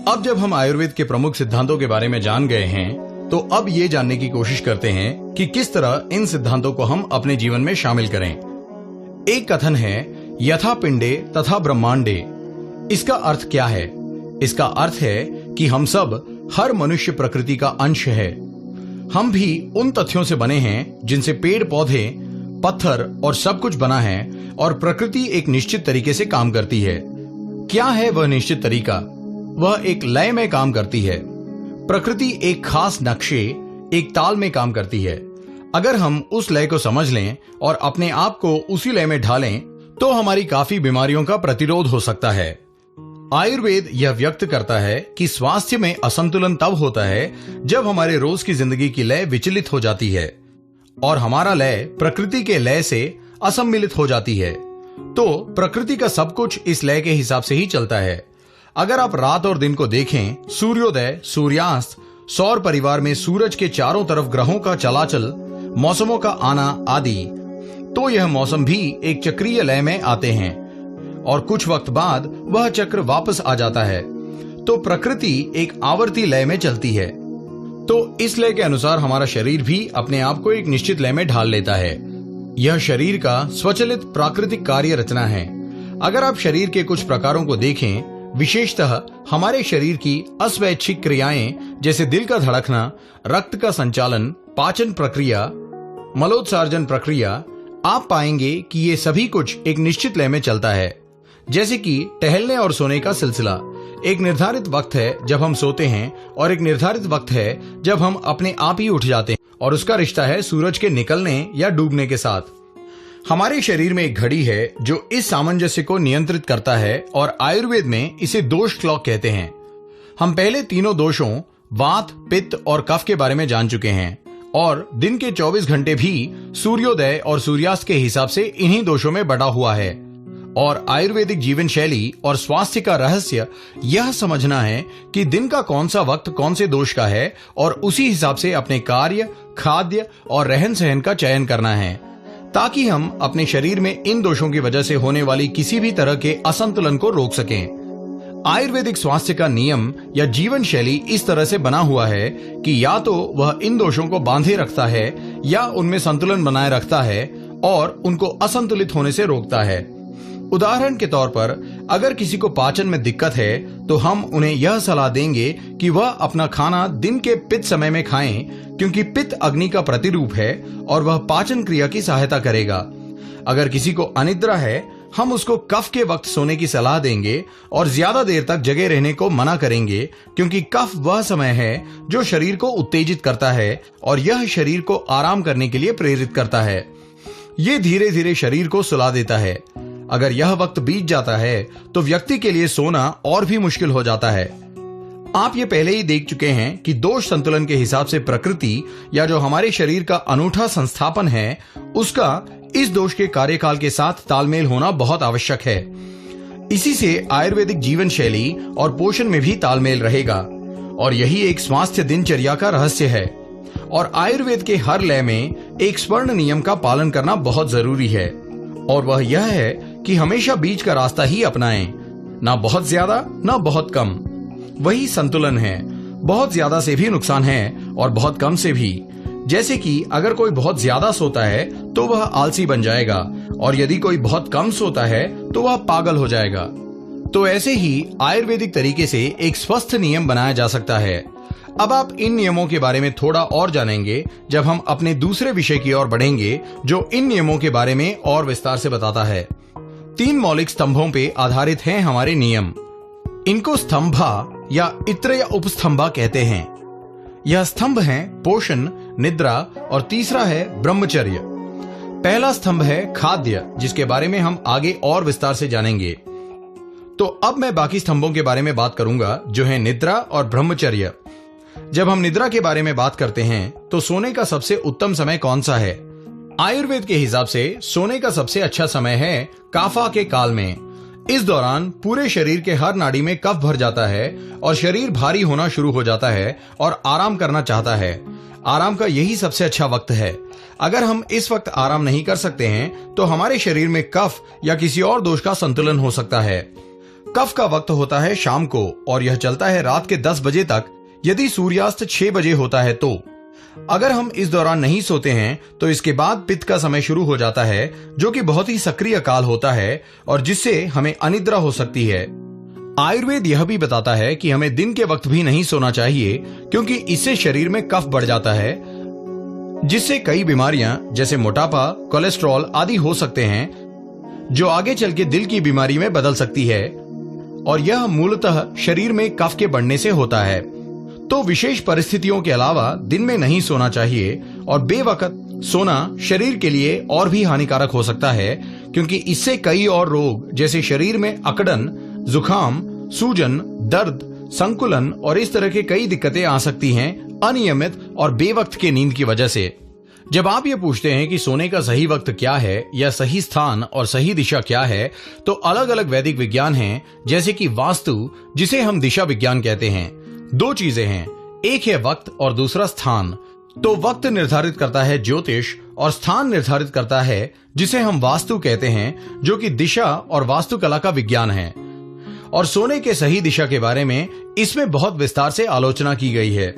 अब जब हम आयुर्वेद के प्रमुख सिद्धांतों के बारे में जान गए हैं, तो अब ये जानने की कोशिश करते हैं कि किस तरह इन सिद्धांतों को हम अपने जीवन में शामिल करें। एक कथन है, यथा पिंडे तथा ब्रह्मांडे। इसका अर्थ क्या है? इसका अर्थ है कि हम सब, हर मनुष्य प्रकृति का अंश है। हम भी उन तथ्यों से बने हैं जिनसे पेड़ पौधे, पत्थर और सब कुछ बना है, और प्रकृति एक निश्चित तरीके से काम करती है। क्या है वह निश्चित तरीका? वह एक लय में काम करती है। प्रकृति एक खास नक्शे, एक ताल में काम करती है। अगर हम उस लय को समझ लें और अपने आप को उसी लय में ढालें, तो हमारी काफी बीमारियों का प्रतिरोध हो सकता है। आयुर्वेद यह व्यक्त करता है कि स्वास्थ्य में असंतुलन तब होता है जब हमारे रोज की जिंदगी की लय विचलित हो जाती है और हमारा लय प्रकृति के लय से असम्मिलित हो जाती है। तो प्रकृति का सब कुछ इस लय के हिसाब से ही चलता है। अगर आप रात और दिन को देखें, सूर्योदय, सूर्यास्त, सौर परिवार में सूरज के चारों तरफ ग्रहों का चलाचल, मौसमों का आना आदि, तो यह मौसम भी एक चक्रीय लय में आते हैं और कुछ वक्त बाद वह चक्र वापस आ जाता है। तो प्रकृति एक आवर्ती लय में चलती है। तो इस लय के अनुसार हमारा शरीर भी अपने आप को एक निश्चित लय में ढाल लेता है। यह शरीर का स्वचालित प्राकृतिक कार्य रचना है। अगर आप शरीर के कुछ प्रकारों को देखें, विशेषतः हमारे शरीर की अस्वैच्छिक क्रियाएं जैसे दिल का धड़कना, रक्त का संचालन, पाचन प्रक्रिया, मलोत्सर्जन प्रक्रिया, आप पाएंगे कि ये सभी कुछ एक निश्चित लय में चलता है। जैसे कि टहलने और सोने का सिलसिला, एक निर्धारित वक्त है जब हम सोते हैं और एक निर्धारित वक्त है जब हम अपने आप ही उठ जाते हैं, और उसका रिश्ता है सूरज के निकलने या डूबने के साथ। हमारे शरीर में एक घड़ी है जो इस सामंजस्य को नियंत्रित करता है, और आयुर्वेद में इसे दोष क्लॉक कहते हैं। हम पहले तीनों दोषों वात, पित्त और कफ के बारे में जान चुके हैं, और दिन के 24 घंटे भी सूर्योदय और सूर्यास्त के हिसाब से इन्हीं दोषों में बटा हुआ है। और आयुर्वेदिक जीवन शैली और स्वास्थ्य का रहस्य यह समझना है कि दिन का कौन सा वक्त कौन से दोष का है, और उसी हिसाब से अपने कार्य, खाद्य और रहन सहन का चयन करना है, ताकि हम अपने शरीर में इन दोषों की वजह से होने वाली किसी भी तरह के असंतुलन को रोक सकें। आयुर्वेदिक स्वास्थ्य का नियम या जीवन शैली इस तरह से बना हुआ है कि या तो वह इन दोषों को बांधे रखता है या उनमें संतुलन बनाए रखता है और उनको असंतुलित होने से रोकता है। उदाहरण के तौर पर, अगर किसी को पाचन में दिक्कत है, तो हम उन्हें यह सलाह देंगे कि वह अपना खाना दिन के पित्त समय में खाएं, क्योंकि पित्त अग्नि का प्रतिरूप है और वह पाचन क्रिया की सहायता करेगा। अगर किसी को अनिद्रा है, हम उसको कफ के वक्त सोने की सलाह देंगे और ज्यादा देर तक जगे रहने को मना करेंगे, क्योंकि कफ वह समय है जो शरीर को उत्तेजित करता है और यह शरीर को आराम करने के लिए प्रेरित करता है। ये धीरे धीरे शरीर को सुला देता है। अगर यह वक्त बीत जाता है तो व्यक्ति के लिए सोना और भी मुश्किल हो जाता है। आप ये पहले ही देख चुके हैं कि दोष संतुलन के हिसाब से प्रकृति या जो हमारे शरीर का अनूठा संस्थापन है, उसका इस दोष के कार्यकाल के साथ तालमेल होना बहुत आवश्यक है। इसी से आयुर्वेदिक जीवन शैली और पोषण में भी तालमेल रहेगा, और यही एक स्वास्थ्य दिनचर्या का रहस्य है। और आयुर्वेद के हर लय में एक स्वर्ण नियम का पालन करना बहुत जरूरी है, और वह यह है कि हमेशा बीच का रास्ता ही अपनाएं, ना बहुत ज्यादा ना बहुत कम। वही संतुलन है। बहुत ज्यादा से भी नुकसान है और बहुत कम से भी। जैसे कि अगर कोई बहुत ज्यादा सोता है तो वह आलसी बन जाएगा, और यदि कोई बहुत कम सोता है तो वह पागल हो जाएगा। तो ऐसे ही आयुर्वेदिक तरीके से एक स्वस्थ नियम बनाया जा सकता है। अब आप इन नियमों के बारे में थोड़ा और जानेंगे जब हम अपने दूसरे विषय की ओर बढ़ेंगे, जो इन नियमों के बारे में और विस्तार से बताता है। 3 मौलिक स्तंभों पे आधारित हैं हमारे नियम। इनको स्तंभा या इत्र या उपस्तंभा कहते हैं। यह स्तंभ हैं पोषण, निद्रा, और तीसरा है ब्रह्मचर्य। पहला स्तंभ है खाद्य, जिसके बारे में हम आगे और विस्तार से जानेंगे। तो अब मैं बाकी स्तंभों के बारे में बात करूंगा, जो है निद्रा और ब्रह्मचर्य। जब हम निद्रा के बारे में बात करते हैं तो सोने का सबसे उत्तम समय कौन सा है? आयुर्वेद के हिसाब से सोने का सबसे अच्छा समय है काफा के काल में। इस दौरान पूरे शरीर के हर नाड़ी में कफ भर जाता है और शरीर भारी होना शुरू हो जाता है और आराम करना चाहता है। आराम का यही सबसे अच्छा वक्त है। अगर हम इस वक्त आराम नहीं कर सकते हैं तो हमारे शरीर में कफ या किसी और दोष का संतुलन हो सकता है। कफ का वक्त होता है शाम को और यह चलता है रात के 10 बजे तक। यदि सूर्यास्त 6 बजे होता है तो अगर हम इस दौरान नहीं सोते हैं तो इसके बाद पित्त का समय शुरू हो जाता है, जो कि बहुत ही सक्रिय काल होता है और जिससे हमें अनिद्रा हो सकती है। आयुर्वेद यह भी बताता है कि हमें दिन के वक्त भी नहीं सोना चाहिए, क्योंकि इससे शरीर में कफ बढ़ जाता है, जिससे कई बीमारियां जैसे मोटापा, कोलेस्ट्रॉल आदि हो सकते हैं, जो आगे चल के दिल की बीमारी में बदल सकती है, और यह मूलतः शरीर में कफ के बढ़ने से होता है। तो विशेष परिस्थितियों के अलावा दिन में नहीं सोना चाहिए, और बेवकत सोना शरीर के लिए और भी हानिकारक हो सकता है, क्योंकि इससे कई और रोग जैसे शरीर में अकड़न, जुकाम, सूजन, दर्द, संकुलन और इस तरह के कई दिक्कतें आ सकती हैं अनियमित और बेवक्त के नींद की वजह से। जब आप ये पूछते हैं कि सोने का सही वक्त क्या है या सही स्थान और सही दिशा क्या है, तो अलग अलग वैदिक विज्ञान हैं, जैसे कि वास्तु, जिसे हम दिशा विज्ञान कहते हैं। 2 चीजें हैं, एक है वक्त और दूसरा स्थान। तो वक्त निर्धारित करता है ज्योतिष और स्थान निर्धारित करता है जिसे हम वास्तु कहते हैं, जो कि दिशा और वास्तुकला का विज्ञान है। और सोने के सही दिशा के बारे में इसमें बहुत विस्तार से आलोचना की गई है।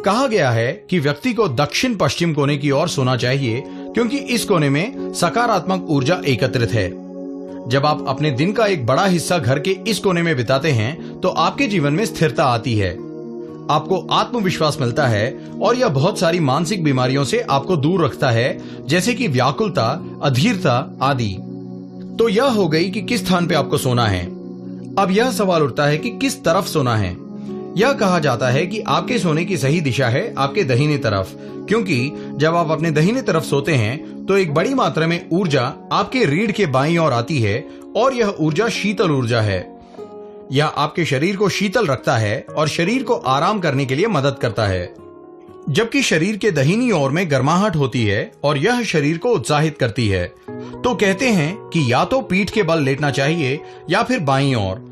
कहा गया है कि व्यक्ति को दक्षिण पश्चिम कोने की ओर सोना चाहिए, क्योंकि इस कोने में सकारात्मक ऊर्जा एकत्रित है। जब आप अपने दिन का एक बड़ा हिस्सा घर के इस कोने में बिताते हैं तो आपके जीवन में स्थिरता आती है, आपको आत्मविश्वास मिलता है और यह बहुत सारी मानसिक बीमारियों से आपको दूर रखता है, जैसे कि व्याकुलता, अधीरता आदि। तो यह हो गई कि किस स्थान पे आपको सोना है। अब यह सवाल उठता है कि किस तरफ सोना है। यह कहा जाता है कि आपके सोने की सही दिशा है आपके दाहिनी तरफ, क्योंकि जब आप अपने दाहिनी तरफ सोते हैं तो एक बड़ी मात्रा में ऊर्जा आपके रीढ़ के बाईं ओर आती है, और यह ऊर्जा शीतल ऊर्जा है। यह आपके शरीर को शीतल रखता है और शरीर को आराम करने के लिए मदद करता है, जबकि शरीर के दाहिनी ओर में गर्माहट होती है और यह शरीर को उत्साहित करती है। तो कहते हैं कि या तो पीठ के बल लेटना चाहिए या फिर बाईं ओर।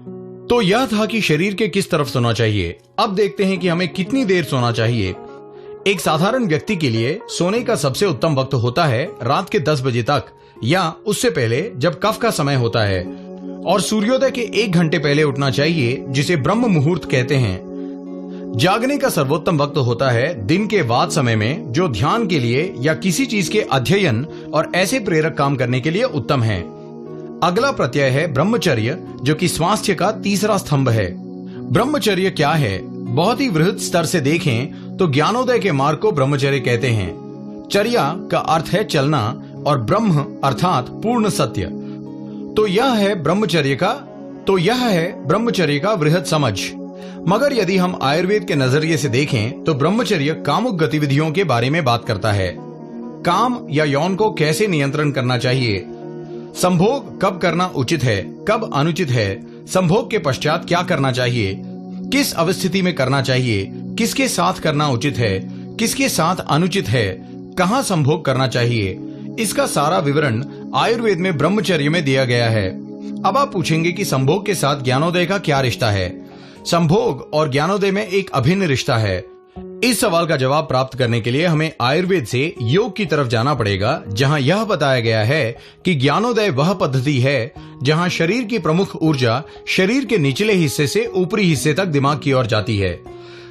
तो यह था कि शरीर के किस तरफ सोना चाहिए। अब देखते हैं कि हमें कितनी देर सोना चाहिए। एक साधारण व्यक्ति के लिए सोने का सबसे उत्तम वक्त होता है रात के 10 बजे तक या उससे पहले, जब कफ का समय होता है, और सूर्योदय के 1 घंटे पहले उठना चाहिए, जिसे ब्रह्म मुहूर्त कहते हैं। जागने का सर्वोत्तम वक्त होता है दिन के बाद समय में, जो ध्यान के लिए या किसी चीज के अध्ययन और ऐसे प्रेरक काम करने के लिए उत्तम है। अगला प्रत्यय है ब्रह्मचर्य, जो कि स्वास्थ्य का तीसरा स्तंभ है। ब्रह्मचर्य क्या है? बहुत ही वृहद स्तर से देखें तो ज्ञानोदय के मार्ग को ब्रह्मचर्य कहते हैं। चर्या का अर्थ है चलना और ब्रह्म अर्थात पूर्ण सत्य। तो यह है ब्रह्मचर्य का वृहद समझ। मगर यदि हम आयुर्वेद के नजरिए से देखें तो ब्रह्मचर्य कामुक गतिविधियों के बारे में बात करता है। काम या यौन को कैसे नियंत्रण करना चाहिए, संभोग कब करना उचित है, कब अनुचित है, संभोग के पश्चात क्या करना चाहिए, किस अवस्थिति में करना चाहिए, किसके साथ करना उचित है, किसके साथ अनुचित है, कहां संभोग करना चाहिए, इसका सारा विवरण आयुर्वेद में ब्रह्मचर्य में दिया गया है। अब आप पूछेंगे कि संभोग के साथ ज्ञानोदय का क्या रिश्ता है। संभोग और ज्ञानोदय में एक अभिन्न रिश्ता है। इस सवाल का जवाब प्राप्त करने के लिए हमें आयुर्वेद से योग की तरफ जाना पड़ेगा, जहां यह बताया गया है कि ज्ञानोदय वह पद्धति है जहां शरीर की प्रमुख ऊर्जा शरीर के निचले हिस्से से ऊपरी हिस्से तक दिमाग की ओर जाती है।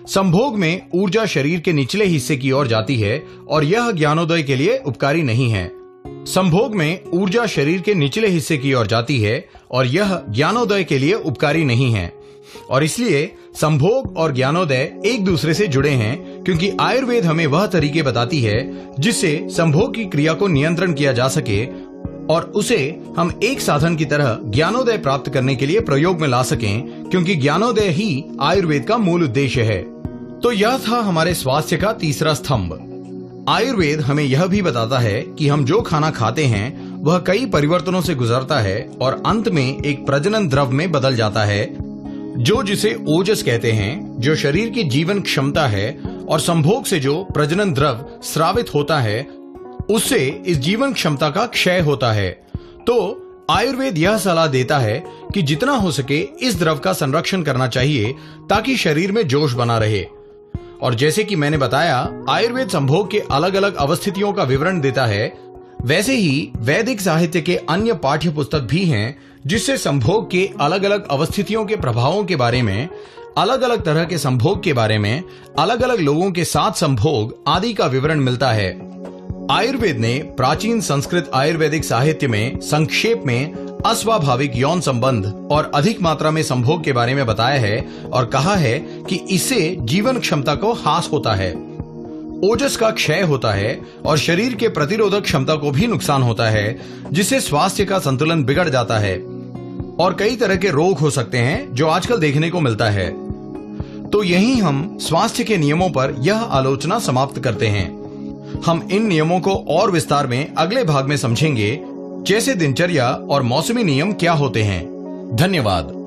संभोग में ऊर्जा शरीर के निचले हिस्से की ओर जाती है और यह ज्ञानोदय के लिए उपकारी नहीं है। संभोग में ऊर्जा शरीर के निचले हिस्से की ओर जाती है और यह ज्ञानोदय के लिए उपकारी नहीं है, और इसलिए संभोग और ज्ञानोदय एक दूसरे से जुड़े हैं, क्योंकि आयुर्वेद हमें वह तरीके बताती है जिससे संभोग की क्रिया को नियंत्रण किया जा सके और उसे हम एक साधन की तरह ज्ञानोदय प्राप्त करने के लिए प्रयोग में ला सकें, क्योंकि ज्ञानोदय ही आयुर्वेद का मूल उद्देश्य है। तो यह था हमारे स्वास्थ्य का तीसरा स्तंभ। आयुर्वेद हमें यह भी बताता है कि हम जो खाना खाते हैं वह कई परिवर्तनों से गुजरता है और अंत में एक प्रजनन द्रव में बदल जाता है, जिसे ओजस कहते हैं, जो शरीर की जीवन क्षमता है, और संभोग से जो प्रजनन द्रव स्रावित होता है उससे इस जीवन क्षमता का क्षय होता है। तो आयुर्वेद यह सलाह देता है कि जितना हो सके इस द्रव का संरक्षण करना चाहिए ताकि शरीर में जोश बना रहे। और जैसे कि मैंने बताया, आयुर्वेद संभोग के अलग अलग अवस्थितियों का विवरण देता है। वैसे ही वैदिक साहित्य के अन्य पाठ्य पुस्तक भी हैं जिससे संभोग के अलग अलग अवस्थितियों के प्रभावों के बारे में, अलग अलग तरह के संभोग के बारे में, अलग अलग लोगों के साथ संभोग आदि का विवरण मिलता है। आयुर्वेद ने प्राचीन संस्कृत आयुर्वेदिक साहित्य में संक्षेप में अस्वाभाविक यौन संबंध और अधिक मात्रा में संभोग के बारे में बताया है और कहा है कि इससे जीवन क्षमता को ह्रास होता है, ओजस का क्षय होता है और शरीर के प्रतिरोधक क्षमता को भी नुकसान होता है, जिससे स्वास्थ्य का संतुलन बिगड़ जाता है और कई तरह के रोग हो सकते हैं जो आजकल देखने को मिलता है। तो यहीं हम स्वास्थ्य के नियमों पर यह आलोचना समाप्त करते हैं। हम इन नियमों को और विस्तार में अगले भाग में समझेंगे, जैसे दिनचर्या और मौसमी नियम क्या होते हैं। धन्यवाद।